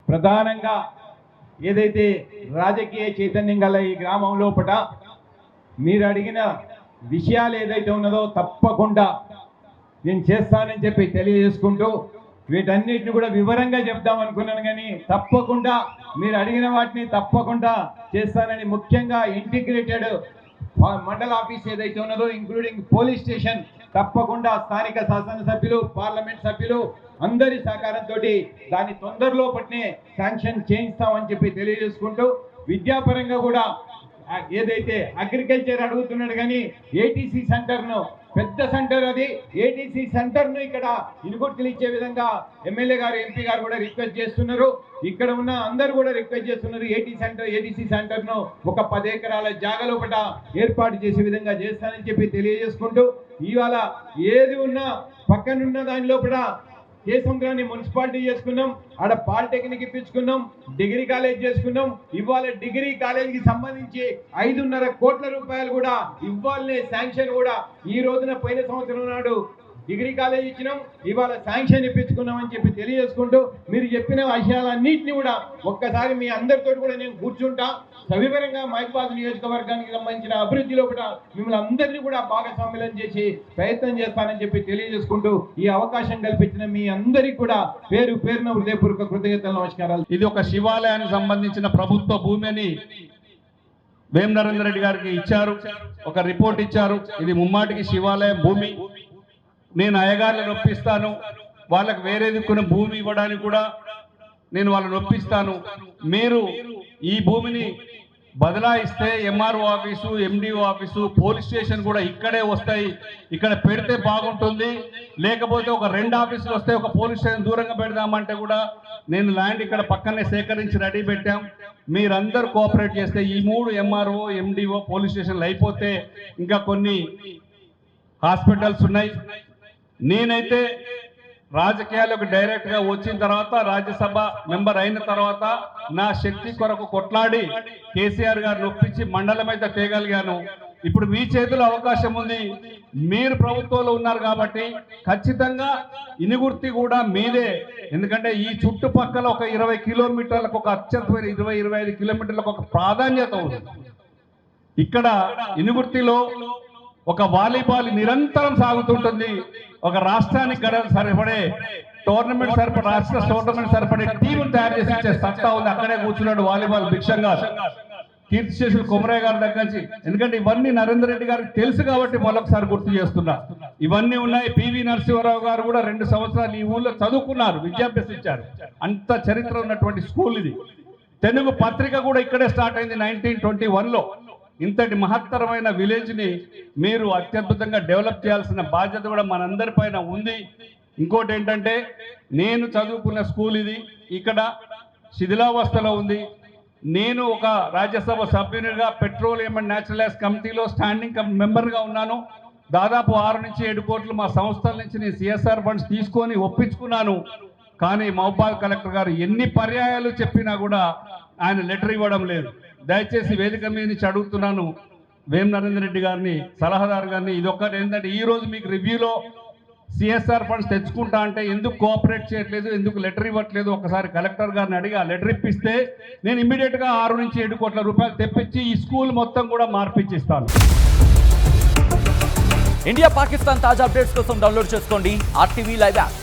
ప్రధానంగా ఏదైతే రాజకీయ చైతన్యం గల ఈ గ్రామం లోపల మీరు అడిగిన విషయాలు ఏదైతే ఉన్నదో తప్పకుండా నేను చేస్తానని చెప్పి తెలియజేసుకుంటూ వీటన్నిటిని కూడా వివరంగా చెప్దాం అనుకున్నాను, కానీ తప్పకుండా మీరు అడిగిన వాటిని తప్పకుండా చేస్తానని, ముఖ్యంగా ఇంటిగ్రేటెడ్ మండల ఆఫీస్ ఏదైతే ఉన్నదో ఇంక్లూడింగ్ పోలీస్ స్టేషన్ తప్పకుండా స్థానిక శాసనసభ్యులు, పార్లమెంట్ సభ్యులు అందరి సహకారంతో దాన్ని తొందరలో పట్టినే శాంక్షన్ చేయిస్తామని చెప్పి తెలియజేసుకుంటూ, విద్యాపరంగా కూడా ఏదైతే అగ్రికల్చర్ అడుగుతున్నాడు కానీ ఏటీసీ సెంటర్ను, పెద్ద సెంటర్ అది, ఏటీసీ సెంటర్ను ఇక్కడ ఇనుగుర్తులు ఇచ్చే విధంగా ఎమ్మెల్యే గారు, ఎంపీ గారు కూడా రిక్వెస్ట్ చేస్తున్నారు. ఇక్కడ ఉన్న అందరూ కూడా రిక్వెస్ట్ చేస్తున్నారు ఏటీసీ సెంటర్ను ఒక 10 ఎకరాల జాగా లోపల ఏర్పాటు చేసే విధంగా చేస్తానని చెప్పి తెలియజేసుకుంటూ, ఇవాళ ఏది ఉన్నా పక్కనున్న దాని లోపల కేసముద్రాన్ని మున్సిపాలిటీ చేసుకున్నాం, ఆడ పాలిటెక్నిక్ ఇప్పించుకున్నాం, డిగ్రీ కాలేజ్ చేసుకున్నాం. ఇవాళ డిగ్రీ కాలేజీకి సంబంధించి 5.5 కోట్ల రూపాయలు కూడా ఇవ్వాలనే శాంక్షన్ కూడా ఈ రోజున పోయిన సంవత్సరం నాడు డిగ్రీ కాలేజ్ ఇచ్చినాం, ఇవాళ శాంక్షన్ ఇప్పించుకున్నాం అని చెప్పి తెలియజేసుకుంటూ, మీరు చెప్పిన విషయాలన్నింటినీ కూడా ఒక్కసారి మీ అందరితో కూడా నేను కూర్చుంటా, సవివరంగా మైబాద్ నియోజకవర్గానికి సంబంధించిన అభివృద్ధిలో కూడా మిమ్మల్ని అందరినీ కూడా భాగస్వామ్యం చేసి ప్రయత్నం చేస్తానని చెప్పి తెలియజేసుకుంటూ, ఈ అవకాశం కల్పించిన మీ అందరికీ కూడా పేరు పేరున హృదయపూర్వక కృతజ్ఞతలు, నమస్కారాలు. ఇది ఒక శివాలయానికి సంబంధించిన ప్రభుత్వ భూమిని వేం నరేందర్ రెడ్డి గారికి ఇచ్చారు, ఒక రిపోర్ట్ ఇచ్చారు. ఇది ముమ్మాటికి శివాలయం భూమి. నేను అయ్యగారులను ఒప్పిస్తాను, వాళ్ళకి వేరే దిక్కున భూమి ఇవ్వడానికి కూడా నేను వాళ్ళని ఒప్పిస్తాను. మీరు ఈ భూమిని బదలాయిస్తే MRO office, MDO office, police station కూడా ఇక్కడే వస్తాయి, ఇక్కడ పెడితే బాగుంటుంది. లేకపోతే ఒక 2 ఆఫీసులు వస్తాయి, ఒక పోలీస్ స్టేషన్ దూరంగా పెడదామంటే కూడా నేను ల్యాండ్ ఇక్కడ పక్కనే సేకరించి రెడీ పెట్టాం. మీరందరూ కోఆపరేట్ చేస్తే ఈ 3 ఎంఆర్ఓ, ఎండిఓ, పోలీస్ స్టేషన్లు అయిపోతే ఇంకా కొన్ని హాస్పిటల్స్ ఉన్నాయి. నేనైతే రాజకీయాలకు డైరెక్ట్గా వచ్చిన తర్వాత, రాజ్యసభ మెంబర్ అయిన తర్వాత నా శక్తి కొరకు కొట్లాడి కేసీఆర్ గారిని ఒప్పించి మండలం అయితే తేగలిగాను. ఇప్పుడు మీ చేతిలో అవకాశం ఉంది, మీరు ప్రభుత్వంలో ఉన్నారు కాబట్టి ఖచ్చితంగా ఇనుగుర్తి కూడా మీదే. ఎందుకంటే ఈ చుట్టుపక్కల ఒక 20 కిలోమీటర్లకు, ఒక అత్యంతమైన 20-25 కిలోమీటర్లకు ఒక ప్రాధాన్యత ఉంది. ఇక్కడ ఇనుగుర్తిలో ఒక వాలీబాల్ నిరంతరం సాగుతుంటుంది. ఒక రాష్ట్రానికి సరిపడే టోర్నమెంట్ సరిపడే, రాష్ట్ర టోర్నమెంట్ సరిపడే టీం తయారు చేసి ఇచ్చే సత్తా ఉంది. అక్కడే కూర్చున్నాడు వాలీబాల్ భిక్షంగా కీర్తిశేషులు కొమరయ్య గారి దగ్గర నుంచి. ఎందుకంటే ఇవన్నీ నరేందర్ రెడ్డి గారికి తెలుసు కాబట్టి మరొకసారి గుర్తు చేస్తున్నా. ఇవన్నీ ఉన్నాయి. పివి నరసింహారావు గారు కూడా 2 సంవత్సరాలు ఈ ఊళ్ళో చదువుకున్నారు, విద్యాభ్యసించారు. అంత చరిత్ర ఉన్నటువంటి స్కూల్ ఇది. తెలుగు పత్రిక కూడా ఇక్కడే స్టార్ట్ అయింది 1921లో. ఇంతటి మహత్తరమైన విలేజ్ని మీరు అత్యద్భుతంగా డెవలప్ చేయాల్సిన బాధ్యత కూడా మనందరి పైన ఉంది. ఇంకోటి ఏంటంటే, నేను చదువుకున్న స్కూల్ ఇది ఇక్కడ శిథిలావస్థలో ఉంది. నేను ఒక రాజ్యసభ సభ్యునిగా పెట్రోలియం అండ్ న్యాచురల్ గ్యాస్ కమిటీలో స్టాండింగ్ మెంబర్గా ఉన్నాను. దాదాపు 6 నుంచి 7 కోట్లు మా సంస్థల నుంచి నేను సిఎస్ఆర్ ఫండ్స్ తీసుకొని ఒప్పించుకున్నాను. కానీ మహబూబాద్ కలెక్టర్ గారు ఎన్ని పర్యాయాలు చెప్పినా కూడా ఆయన లెటర్ ఇవ్వడం లేదు. దయచేసి వేదిక మీద నుంచి అడుగుతున్నాను వేం నరేందర్ రెడ్డి గారిని, సలహాదారు గారిని, ఇదొక్కటి ఏంటంటే ఈరోజు మీకు రివ్యూలో సిఎస్ఆర్ ఫండ్స్ తెచ్చుకుంటా అంటే ఎందుకు కోఆపరేట్ చేయట్లేదు, ఎందుకు లెటర్ ఇవ్వట్లేదు, ఒకసారి కలెక్టర్ గారిని అడిగి ఆ లెటర్ ఇప్పిస్తే నేను ఇమ్మీడియట్గా 6 నుంచి 7 కోట్ల రూపాయలు తెప్పించి ఈ స్కూల్ మొత్తం కూడా మార్పిచ్చిస్తాను. ఇండియా పాకిస్తాన్ తాజా అప్డేట్స్ కోసం డౌన్లోడ్ చేసుకోండి RTV లైవ్ యాప్.